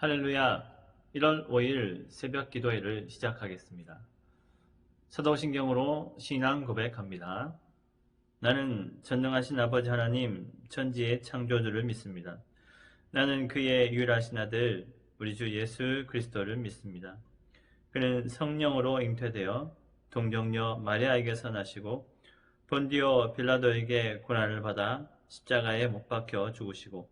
할렐루야. 1월 5일 새벽 기도회를 시작하겠습니다. 사도신경으로 신앙 고백합니다. 나는 전능하신 아버지 하나님 천지의 창조주를 믿습니다. 나는 그의 유일하신 아들 우리 주 예수 그리스도를 믿습니다. 그는 성령으로 잉태되어 동정녀 마리아에게서 나시고 본디오 빌라도에게 고난을 받아 십자가에 못 박혀 죽으시고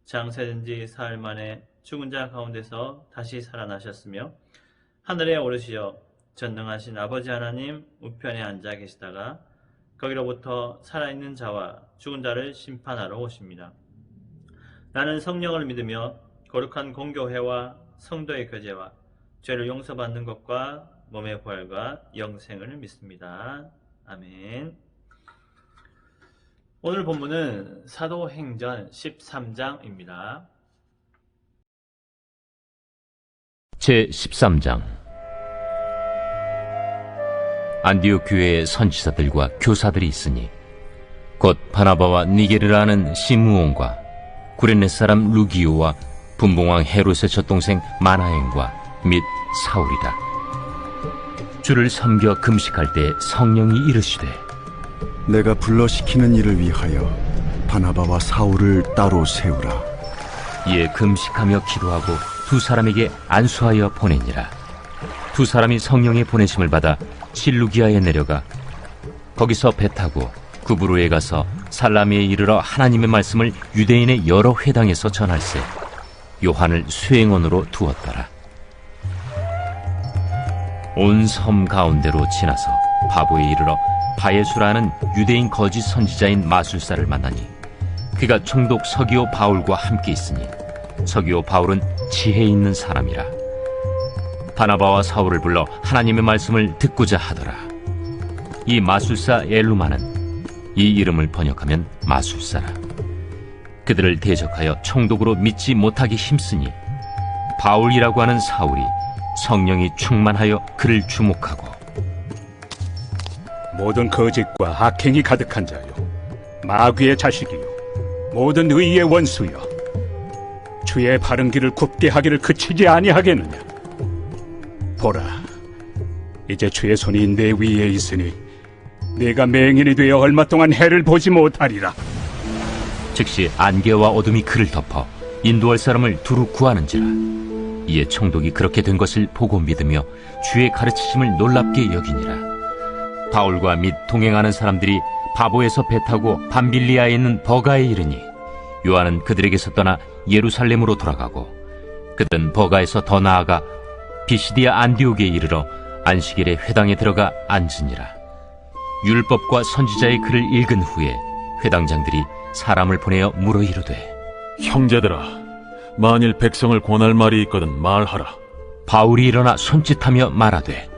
장세된 지 사흘 만에 죽은 자 가운데서 다시 살아나셨으며 하늘에 오르시어 전능하신 아버지 하나님 우편에 앉아 계시다가 거기로부터 살아있는 자와 죽은 자를 심판하러 오십니다. 나는 성령을 믿으며 거룩한 공교회와 성도의 교제와 죄를 용서받는 것과 몸의 부활과 영생을 믿습니다. 아멘. 오늘 본문은 사도행전 13장입니다. 제13장 안디옥 교회에 선지자들과 교사들이 있으니 곧 바나바와 니게르라는 시므온과 구레네 사람 루기오와 분봉왕 헤롯의 젖동생 마나엔과 및 사울이라. 주를 섬겨 금식할 때 성령이 이르시되 내가 불러시키는 일을 위하여 바나바와 사울을 따로 세우라. 이에 금식하며 기도하고 두 사람에게 안수하여 보내니라. 두 사람이 성령의 보내심을 받아 실루기아에 내려가 거기서 배 타고 구브로에 가서 살라미에 이르러 하나님의 말씀을 유대인의 여러 회당에서 전할세 요한을 수행원으로 두었더라. 온 섬 가운데로 지나서 바보에 이르러 바예수라는 유대인 거짓 선지자인 마술사를 만나니 그가 총독 서기오 바울과 함께 있으니 서기오 바울은 지혜 있는 사람이라. 바나바와 사울을 불러 하나님의 말씀을 듣고자 하더라. 이 마술사 엘루마는 이 이름을 번역하면 마술사라. 그들을 대적하여 총독으로 믿지 못하게 힘쓰니 바울이라고 하는 사울이 성령이 충만하여 그를 주목하고 모든 거짓과 악행이 가득한 자요 마귀의 자식이요 모든 의의 원수여 주의 바른 길을 굽게 하기를 그치지 아니하겠느냐. 보라, 이제 주의 손이 내 위에 있으니 네가 맹인이 되어 얼마 동안 해를 보지 못하리라. 즉시 안개와 어둠이 그를 덮어 인도할 사람을 두루 구하는지라. 이에 총독이 그렇게 된 것을 보고 믿으며 주의 가르치심을 놀랍게 여기니라. 바울과 및 동행하는 사람들이 바보에서 배 타고 밤빌리아에 있는 버가에 이르니 요한은 그들에게서 떠나 예루살렘으로 돌아가고 그들은 버가에서 더 나아가 비시디아 안디옥에 이르러 안식일에 회당에 들어가 앉으니라. 율법과 선지자의 글을 읽은 후에 회당장들이 사람을 보내어 물어 이르되 형제들아, 만일 백성을 권할 말이 있거든 말하라. 바울이 일어나 손짓하며 말하되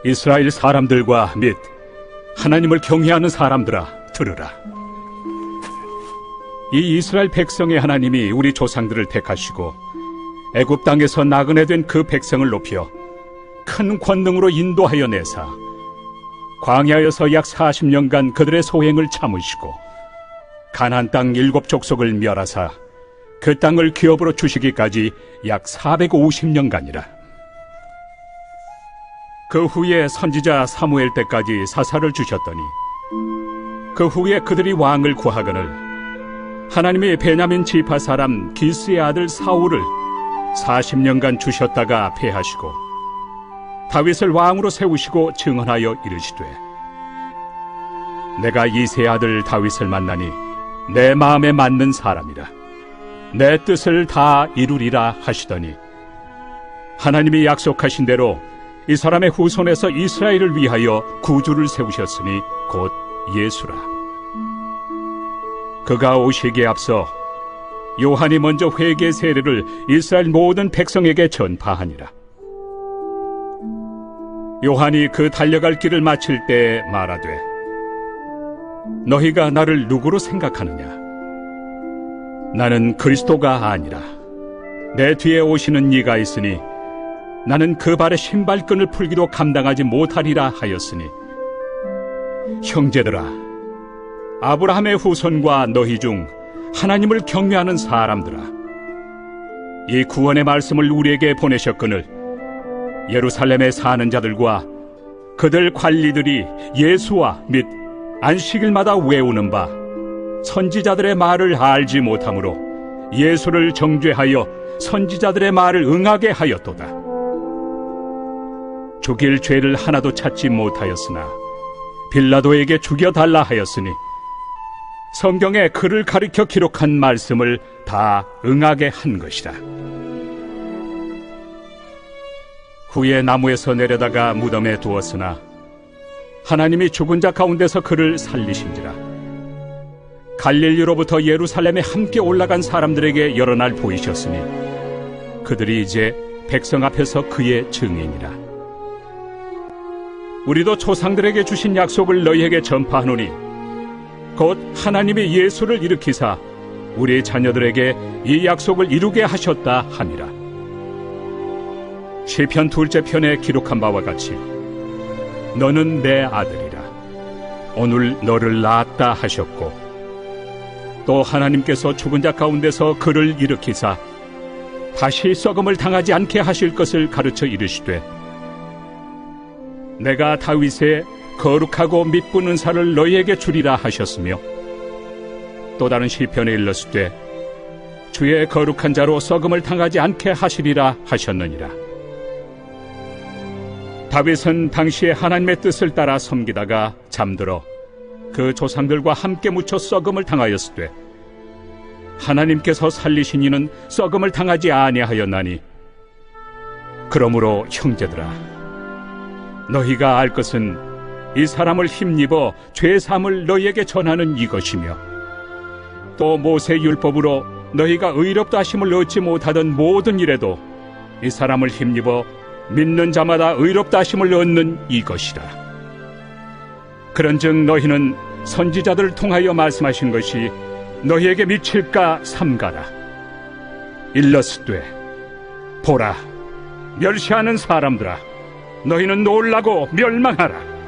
이스라엘 사람들과 및 하나님을 경외하는 사람들아 들으라. 이 이스라엘 백성의 하나님이 우리 조상들을 택하시고 애굽 땅에서 나그네 된 그 백성을 높여 큰 권능으로 인도하여 내사 광야에서 약 40년간 그들의 소행을 참으시고 가나안 땅 7족속을 멸하사 그 땅을 기업으로 주시기까지 약 450년간이라. 그 후에 선지자 사무엘 때까지 사사를 주셨더니 그 후에 그들이 왕을 구하거늘 하나님의 베냐민 지파 사람 기스의 아들 사울을 40년간 주셨다가 패하시고 다윗을 왕으로 세우시고 증언하여 이르시되 내가 이새의 아들 다윗을 만나니 내 마음에 맞는 사람이라 내 뜻을 다 이루리라 하시더니 하나님이 약속하신 대로 이 사람의 후손에서 이스라엘을 위하여 구주를 세우셨으니 곧 예수라. 그가 오시기에 앞서 요한이 먼저 회개 세례를 이스라엘 모든 백성에게 전파하니라. 요한이 그 달려갈 길을 마칠 때 말하되 너희가 나를 누구로 생각하느냐? 나는 그리스도가 아니라 내 뒤에 오시는 이가 있으니 나는 그 발의 신발끈을 풀기도 감당하지 못하리라 하였으니 형제들아, 아브라함의 후손과 너희 중 하나님을 경외하는 사람들아, 이 구원의 말씀을 우리에게 보내셨거늘 예루살렘에 사는 자들과 그들 관리들이 예수와 및 안식일마다 외우는 바 선지자들의 말을 알지 못하므로 예수를 정죄하여 선지자들의 말을 응하게 하였도다. 죽일 죄를 하나도 찾지 못하였으나 빌라도에게 죽여달라 하였으니 성경에 그를 가리켜 기록한 말씀을 다 응하게 한 것이라. 후에 나무에서 내려다가 무덤에 두었으나 하나님이 죽은 자 가운데서 그를 살리신지라. 갈릴리로부터 예루살렘에 함께 올라간 사람들에게 여러 날 보이셨으니 그들이 이제 백성 앞에서 그의 증인이라. 우리도 조상들에게 주신 약속을 너희에게 전파하노니 곧 하나님이 예수를 일으키사 우리 자녀들에게 이 약속을 이루게 하셨다 함이라. 시편 2째 편에 기록한 바와 같이 너는 내 아들이라 오늘 너를 낳았다 하셨고 또 하나님께서 죽은 자 가운데서 그를 일으키사 다시 썩음을 당하지 않게 하실 것을 가르쳐 이르시되 내가 다윗의 거룩하고 미쁜 은사를 너희에게 주리라 하셨으며 또 다른 시편에 일렀으되 주의 거룩한 자로 썩음을 당하지 않게 하시리라 하셨느니라. 다윗은 당시에 하나님의 뜻을 따라 섬기다가 잠들어 그 조상들과 함께 묻혀 썩음을 당하였으되 하나님께서 살리신 이는 썩음을 당하지 아니하였나니 그러므로 형제들아 너희가 알 것은 이 사람을 힘입어 죄사함을 너희에게 전하는 이것이며 또 모세 율법으로 너희가 의롭다 하심을 얻지 못하던 모든 일에도 이 사람을 힘입어 믿는 자마다 의롭다 하심을 얻는 이것이라. 그런즉 너희는 선지자들을 통하여 말씀하신 것이 너희에게 미칠까 삼가라. 일렀으되 보라 멸시하는 사람들아 너희는 놀라고 멸망하라.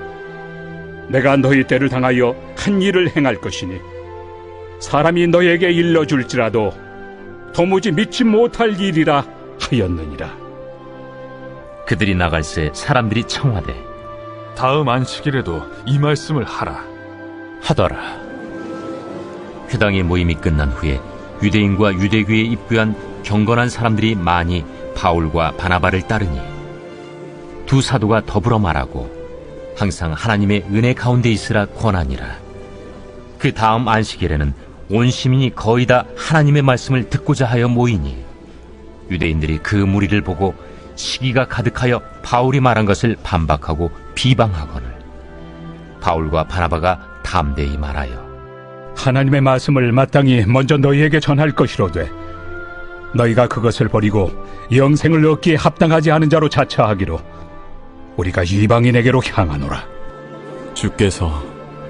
내가 너희 때를 당하여 한 일을 행할 것이니 사람이 너희에게 일러줄지라도 도무지 믿지 못할 일이라 하였느니라. 그들이 나갈새 사람들이 청하되 다음 안식일에도 이 말씀을 하라 하더라. 회당의 모임이 끝난 후에 유대인과 유대교에 입교한 경건한 사람들이 많이 바울과 바나바를 따르니 두 사도가 더불어 말하고 항상 하나님의 은혜 가운데 있으라 권하니라. 그 다음 안식일에는 온 시민이 거의 다 하나님의 말씀을 듣고자 하여 모이니 유대인들이 그 무리를 보고 시기가 가득하여 바울이 말한 것을 반박하고 비방하거늘 바울과 바나바가 담대히 말하여 하나님의 말씀을 마땅히 먼저 너희에게 전할 것이로되 너희가 그것을 버리고 영생을 얻기에 합당하지 않은 자로 자처하기로 우리가 이방인에게로 향하노라. 주께서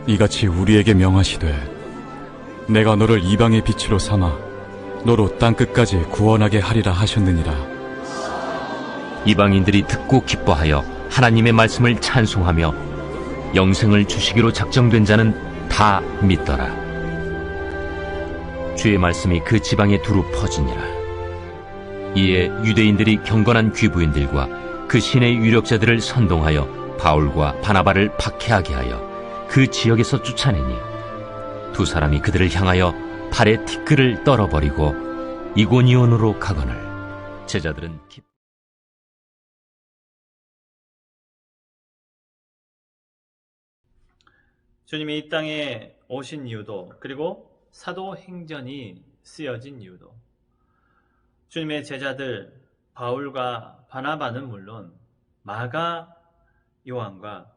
이같이 우리에게 명하시되 내가 너를 이방의 빛으로 삼아 너로 땅끝까지 구원하게 하리라 하셨느니라. 이방인들이 듣고 기뻐하여 하나님의 말씀을 찬송하며 영생을 주시기로 작정된 자는 다 믿더라. 주의 말씀이 그 지방에 두루 퍼지니라. 이에 유대인들이 경건한 귀부인들과 그 신의 유력자들을 선동하여 바울과 바나바를 박해하게 하여 그 지역에서 쫓아내니 두 사람이 그들을 향하여 팔에 티끌을 떨어버리고 이고니온으로 가거늘 제자들은 주님이 이 땅에 오신 이유도 그리고 사도행전이 쓰여진 이유도 주님의 제자들 바울과 바나바는 물론 마가 요한과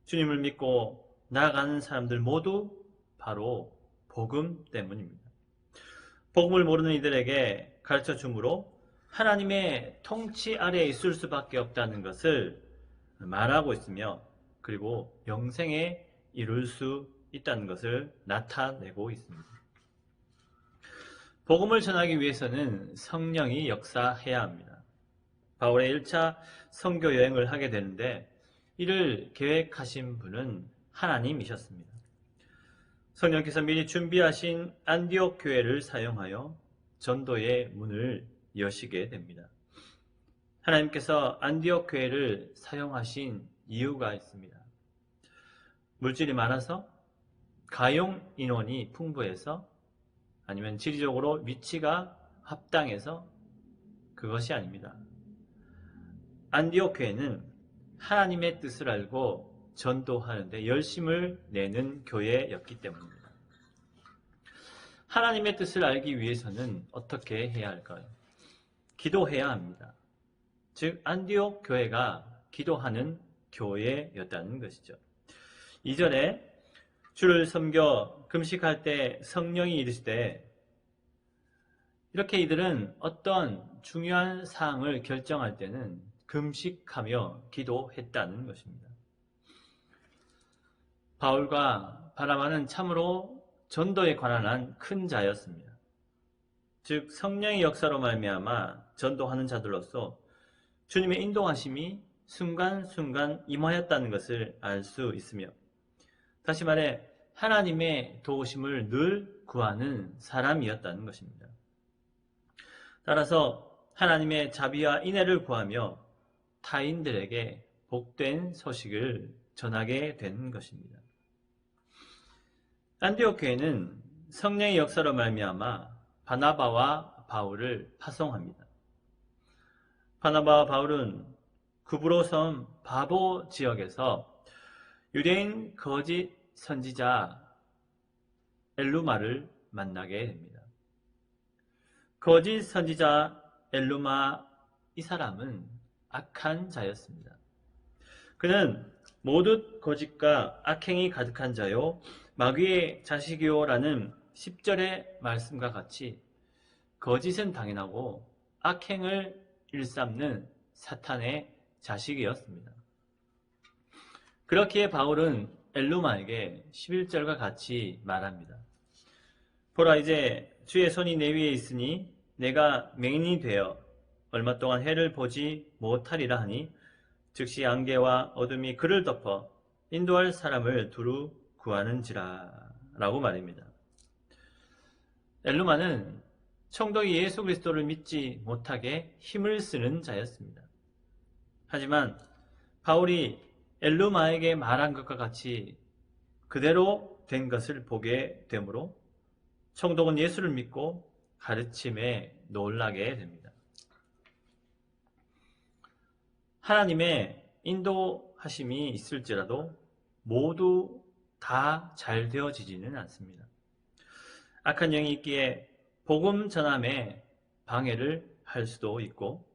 주님을 믿고 나아가는 사람들 모두 바로 복음 때문입니다. 복음을 모르는 이들에게 가르쳐 주므로 하나님의 통치 아래에 있을 수밖에 없다는 것을 말하고 있으며 그리고 영생에 이룰 수 있다는 것을 나타내고 있습니다. 복음을 전하기 위해서는 성령이 역사해야 합니다. 바울의 1차 선교 여행을 하게 되는데 이를 계획하신 분은 하나님이셨습니다. 성령께서 미리 준비하신 안디옥 교회를 사용하여 전도의 문을 여시게 됩니다. 하나님께서 안디옥 교회를 사용하신 이유가 있습니다. 물질이 많아서, 가용 인원이 풍부해서, 아니면 지리적으로 위치가 합당해서, 그것이 아닙니다. 안디옥 교회는 하나님의 뜻을 알고 전도하는데 열심을 내는 교회였기 때문입니다. 하나님의 뜻을 알기 위해서는 어떻게 해야 할까요? 기도해야 합니다. 즉 안디옥 교회가 기도하는 교회였다는 것이죠. 2절에 주를 섬겨 금식할 때 성령이 이르시되, 이렇게 이들은 어떤 중요한 사항을 결정할 때는 금식하며 기도했다는 것입니다. 바울과 바나바는 참으로 전도에 관한 큰 자였습니다. 즉 성령의 역사로 말미암아 전도하는 자들로서 주님의 인도하심이 순간순간 임하였다는 것을 알 수 있으며, 다시 말해 하나님의 도우심을 늘 구하는 사람이었다는 것입니다. 따라서 하나님의 자비와 인애를 구하며 타인들에게 복된 소식을 전하게 된 것입니다. 안디옥 교회는 성령의 역사로 말미암아 바나바와 바울을 파송합니다. 바나바와 바울은 구브로 섬 바보 지역에서 유대인 거짓 선지자 엘루마를 만나게 됩니다. 거짓 선지자 엘루마, 이 사람은 악한 자였습니다. 그는 모든 거짓과 악행이 가득한 자요 마귀의 자식이요라는 10절의 말씀과 같이 거짓은 당연하고 악행을 일삼는 사탄의 자식이었습니다. 그렇기에 바울은 엘루마에게 11절과 같이 말합니다. 보라, 이제 주의 손이 내 위에 있으니 내가 맹인이 되어 얼마 동안 해를 보지 못하리라 하니, 즉시 안개와 어둠이 그를 덮어 인도할 사람을 두루 구하는지라 라고 말입니다. 엘루마는 청동이 예수 그리스도를 믿지 못하게 힘을 쓰는 자였습니다. 하지만 바울이 엘루마에게 말한 것과 같이 그대로 된 것을 보게 되므로 청동은 예수를 믿고 가르침에 놀라게 됩니다. 하나님의 인도하심이 있을지라도 모두 다 잘 되어지지는 않습니다. 악한 영이 있기에 복음 전함에 방해를 할 수도 있고,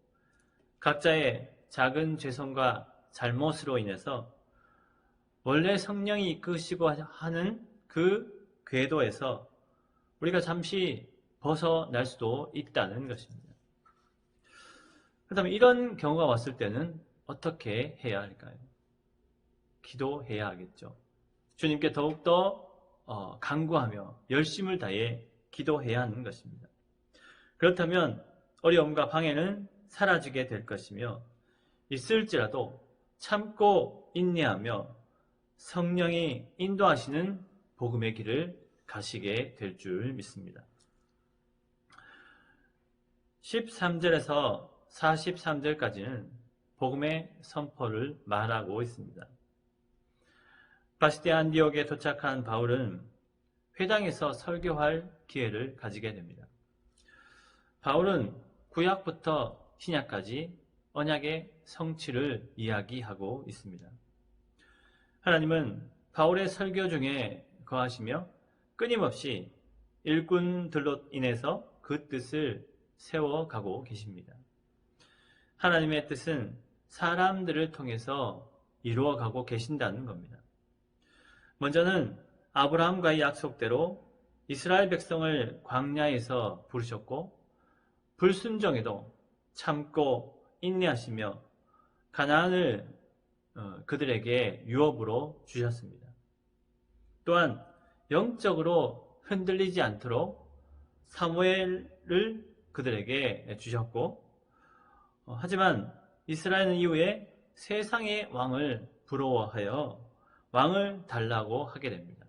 각자의 작은 죄성과 잘못으로 인해서 원래 성령이 이끄시고 하는 그 궤도에서 우리가 잠시 벗어날 수도 있다는 것입니다. 그렇다면 이런 경우가 왔을 때는 어떻게 해야 할까요? 기도해야 하겠죠. 주님께 더욱더 간구하며 열심을 다해 기도해야 하는 것입니다. 그렇다면 어려움과 방해는 사라지게 될 것이며, 있을지라도 참고 인내하며 성령이 인도하시는 복음의 길을 가시게 될 줄 믿습니다. 13절에서 43절까지는 복음의 선포를 말하고 있습니다. 바시대 안디옥에 도착한 바울은 회당에서 설교할 기회를 가지게 됩니다. 바울은 구약부터 신약까지 언약의 성취를 이야기하고 있습니다. 하나님은 바울의 설교 중에 거하시며 끊임없이 일꾼들로 인해서 그 뜻을 세워가고 계십니다. 하나님의 뜻은 사람들을 통해서 이루어가고 계신다는 겁니다. 먼저는 아브라함과의 약속대로 이스라엘 백성을 광야에서 부르셨고, 불순종에도 참고 인내하시며 가나안을 그들에게 유업으로 주셨습니다. 또한 영적으로 흔들리지 않도록 사무엘을 그들에게 주셨고, 하지만 이스라엘은 이후에 세상의 왕을 부러워하여 왕을 달라고 하게 됩니다.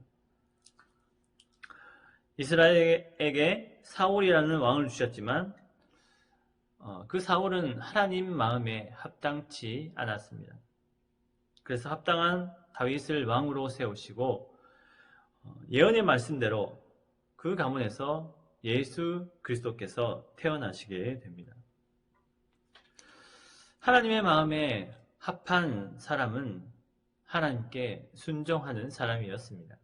이 이스라엘에게 사울이라는 왕을 주셨지만 그 사울은 하나님 마음에 합당치 않았습니다. 그래서 합당한 다윗을 왕으로 세우시고 예언의 말씀대로 그 가문에서 예수 그리스도께서 태어나시게 됩니다. 하나님의 마음에 합한 사람은 하나님께 순종하는 사람이었습니다.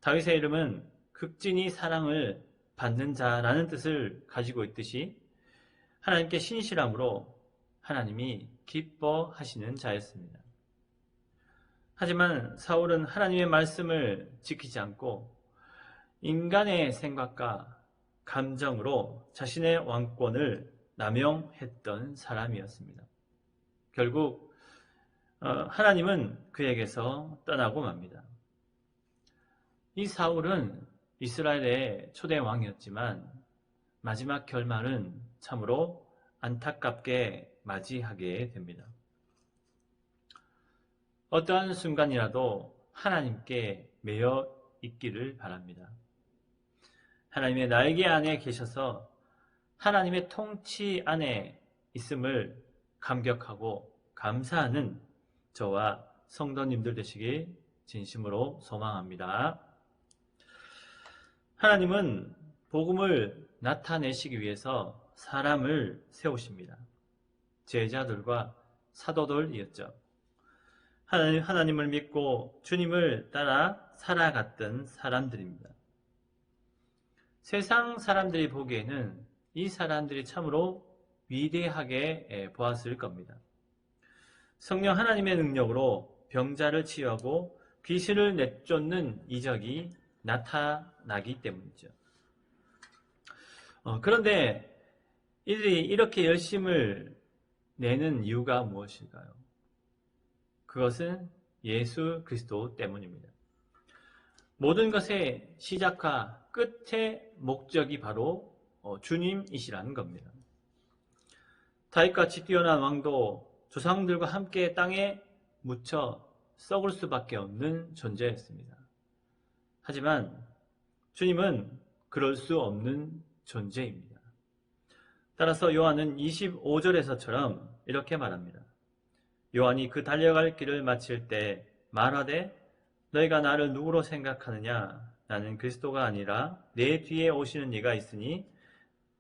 다윗의 이름은 극진히 사랑을 받는 자라는 뜻을 가지고 있듯이 하나님께 신실함으로 하나님이 기뻐하시는 자였습니다. 하지만 사울은 하나님의 말씀을 지키지 않고 인간의 생각과 감정으로 자신의 왕권을 남용했던 사람이었습니다. 결국 하나님은 그에게서 떠나고 맙니다. 이 사울은 이스라엘의 초대 왕이었지만 마지막 결말은 참으로 안타깝게 맞이하게 됩니다. 어떠한 순간이라도 하나님께 매여 있기를 바랍니다. 하나님의 날개 안에 계셔서 하나님의 통치 안에 있음을 감격하고 감사하는 저와 성도님들 되시길 진심으로 소망합니다. 하나님은 복음을 나타내시기 위해서 사람을 세우십니다. 제자들과 사도들이었죠. 하나님을 믿고 주님을 따라 살아갔던 사람들입니다. 세상 사람들이 보기에는 이 사람들이 참으로 위대하게 보았을 겁니다. 성령 하나님의 능력으로 병자를 치유하고 귀신을 내쫓는 이적이 나타나기 때문이죠. 그런데 이들이 이렇게 열심을 내는 이유가 무엇일까요? 그것은 예수 그리스도 때문입니다. 모든 것의 시작과 끝의 목적이 바로 주님이시라는 겁니다. 다윗같이 뛰어난 왕도 조상들과 함께 땅에 묻혀 썩을 수밖에 없는 존재였습니다. 하지만 주님은 그럴 수 없는 존재입니다. 따라서 요한은 25절에서처럼 이렇게 말합니다. 요한이 그 달려갈 길을 마칠 때 말하되 너희가 나를 누구로 생각하느냐? 나는 그리스도가 아니라 내 뒤에 오시는 이가 있으니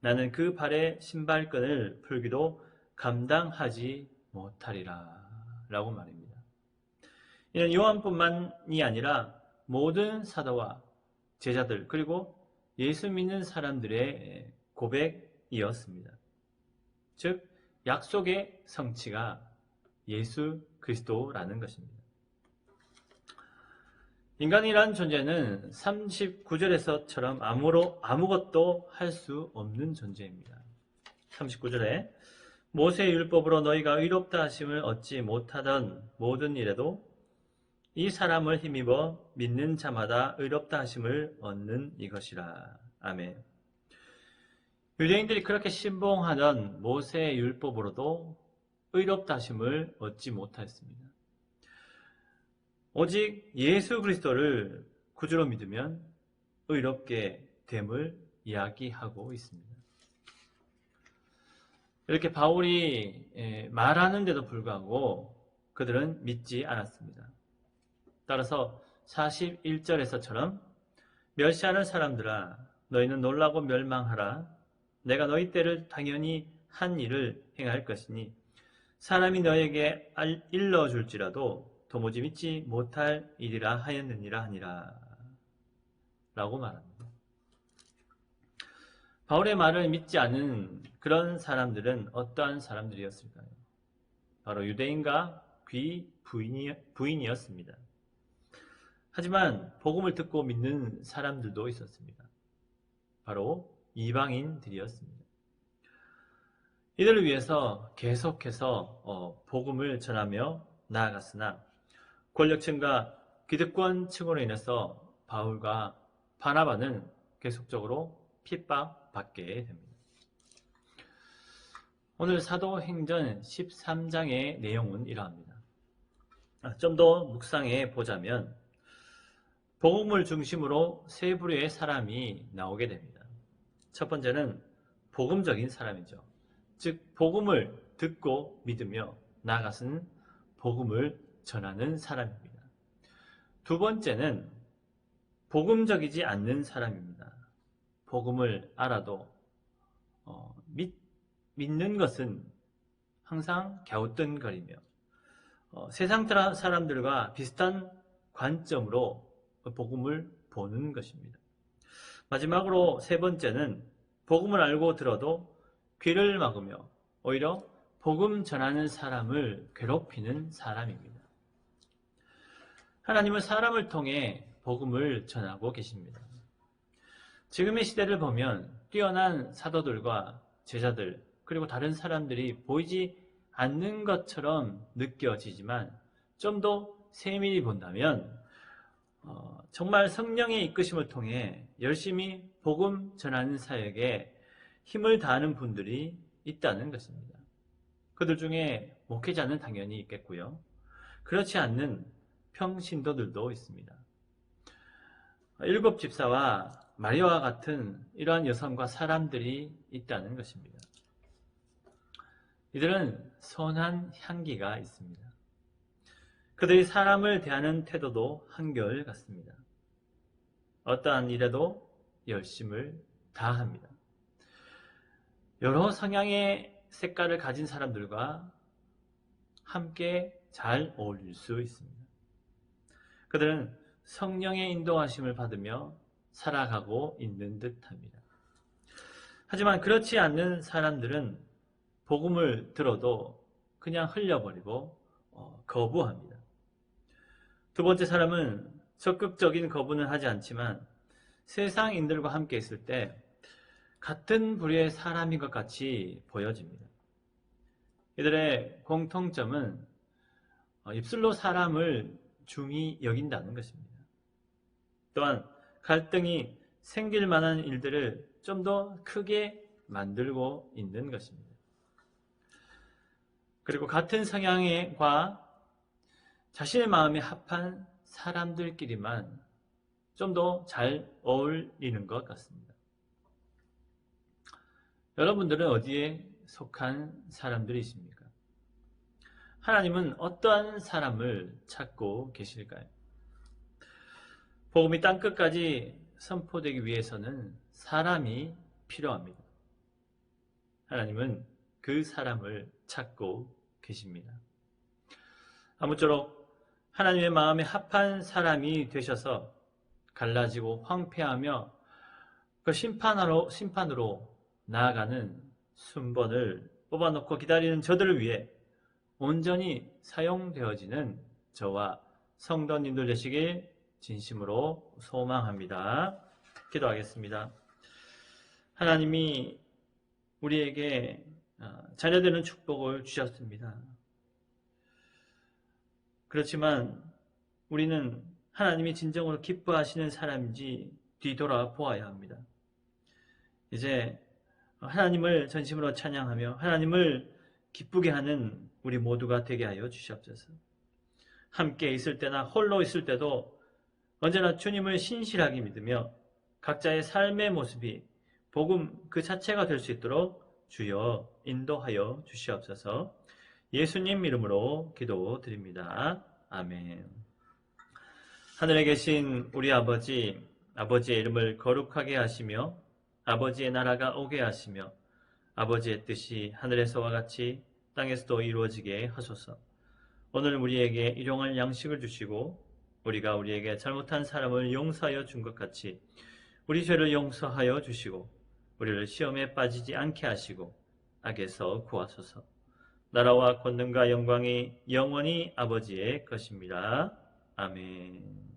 나는 그 발의 신발끈을 풀기도 감당하지 못하리라 라고 말입니다. 이는 요한뿐만이 아니라 모든 사도와 제자들 그리고 예수 믿는 사람들의 고백이었습니다. 즉 약속의 성취가 예수 그리스도라는 것입니다. 인간이란 존재는 39절에서처럼 아무것도 할 수 없는 존재입니다. 39절에 모세의 율법으로 너희가 의롭다 하심을 얻지 못하던 모든 일에도 이 사람을 힘입어 믿는 자마다 의롭다 하심을 얻는 이것이라. 아멘. 유대인들이 그렇게 신봉하던 모세의 율법으로도 의롭다 하심을 얻지 못하였습니다. 오직 예수 그리스도를 구주로 믿으면 의롭게 됨을 이야기하고 있습니다. 이렇게 바울이 말하는데도 불구하고 그들은 믿지 않았습니다. 따라서 41절에서처럼 멸시하는 사람들아 너희는 놀라고 멸망하라. 내가 너희 때를 당연히 한 일을 행할 것이니 사람이 너에게 일러줄지라도 도무지 믿지 못할 일이라 하였느니라 하니라 라고 말합니다. 바울의 말을 믿지 않은 그런 사람들은 어떠한 사람들이었을까요? 바로 유대인과 부인이었습니다. 하지만 복음을 듣고 믿는 사람들도 있었습니다. 바로 이방인들이었습니다. 이들을 위해서 계속해서 복음을 전하며 나아갔으나 권력층과 기득권층으로 인해서 바울과 바나바는 계속적으로 핍박받게 됩니다. 오늘 사도행전 13장의 내용은 이러합니다. 좀 더 묵상해 보자면 복음을 중심으로 세 부류의 사람이 나오게 됩니다. 첫 번째는 복음적인 사람이죠. 즉 복음을 듣고 믿으며 나아가서는 복음을 전하는 사람입니다. 두 번째는 복음적이지 않는 사람입니다. 복음을 알아도 믿는 것은 항상 갸우뚱거리며 세상 사람들과 비슷한 관점으로 복음을 보는 것입니다. 마지막으로 세 번째는 복음을 알고 들어도 귀를 막으며 오히려 복음 전하는 사람을 괴롭히는 사람입니다. 하나님은 사람을 통해 복음을 전하고 계십니다. 지금의 시대를 보면 뛰어난 사도들과 제자들 그리고 다른 사람들이 보이지 않는 것처럼 느껴지지만 좀 더 세밀히 본다면 정말 성령의 이끄심을 통해 열심히 복음 전하는 사역에 힘을 다하는 분들이 있다는 것입니다. 그들 중에 목회자는 당연히 있겠고요. 그렇지 않는 평신도들도 있습니다. 일곱 집사와 마리아와 같은 이러한 여성과 사람들이 있다는 것입니다. 이들은 선한 향기가 있습니다. 그들이 사람을 대하는 태도도 한결같습니다. 어떠한 일에도 열심을 다합니다. 여러 성향의 색깔을 가진 사람들과 함께 잘 어울릴 수 있습니다. 그들은 성령의 인도하심을 받으며 살아가고 있는 듯합니다. 하지만 그렇지 않는 사람들은 복음을 들어도 그냥 흘려버리고 거부합니다. 두 번째 사람은 적극적인 거부는 하지 않지만 세상인들과 함께 있을 때 같은 부류의 사람인 것 같이 보여집니다. 이들의 공통점은 입술로 사람을 중히 여긴다는 것입니다. 또한 갈등이 생길 만한 일들을 좀 더 크게 만들고 있는 것입니다. 그리고 같은 성향과 자신의 마음에 합한 사람들끼리만 좀 더 잘 어울리는 것 같습니다. 여러분들은 어디에 속한 사람들이십니까? 하나님은 어떠한 사람을 찾고 계실까요? 복음이 땅끝까지 선포되기 위해서는 사람이 필요합니다. 하나님은 그 사람을 찾고 계십니다. 아무쪼록 하나님의 마음에 합한 사람이 되셔서 갈라지고 황폐하며 그 심판으로 나아가는 순번을 뽑아놓고 기다리는 저들을 위해 온전히 사용되어지는 저와 성도님들 되시길 진심으로 소망합니다. 기도하겠습니다. 하나님이 우리에게 자녀되는 축복을 주셨습니다. 그렇지만 우리는 하나님이 진정으로 기뻐하시는 사람인지 뒤돌아 보아야 합니다. 이제 하나님을 전심으로 찬양하며 하나님을 기쁘게 하는 우리 모두가 되게 하여 주시옵소서. 함께 있을 때나 홀로 있을 때도 언제나 주님을 신실하게 믿으며 각자의 삶의 모습이 복음 그 자체가 될 수 있도록 주여 인도하여 주시옵소서. 예수님 이름으로 기도드립니다. 아멘. 하늘에 계신 우리 아버지, 아버지의 이름을 거룩하게 하시며 아버지의 나라가 오게 하시며 아버지의 뜻이 하늘에서와 같이 땅에서도 이루어지게 하소서. 오늘 우리에게 일용할 양식을 주시고 우리가 우리에게 잘못한 사람을 용서하여 준 것 같이 우리 죄를 용서하여 주시고 우리를 시험에 빠지지 않게 하시고 악에서 구하소서. 나라와 권능과 영광이 영원히 아버지의 것입니다. 아멘.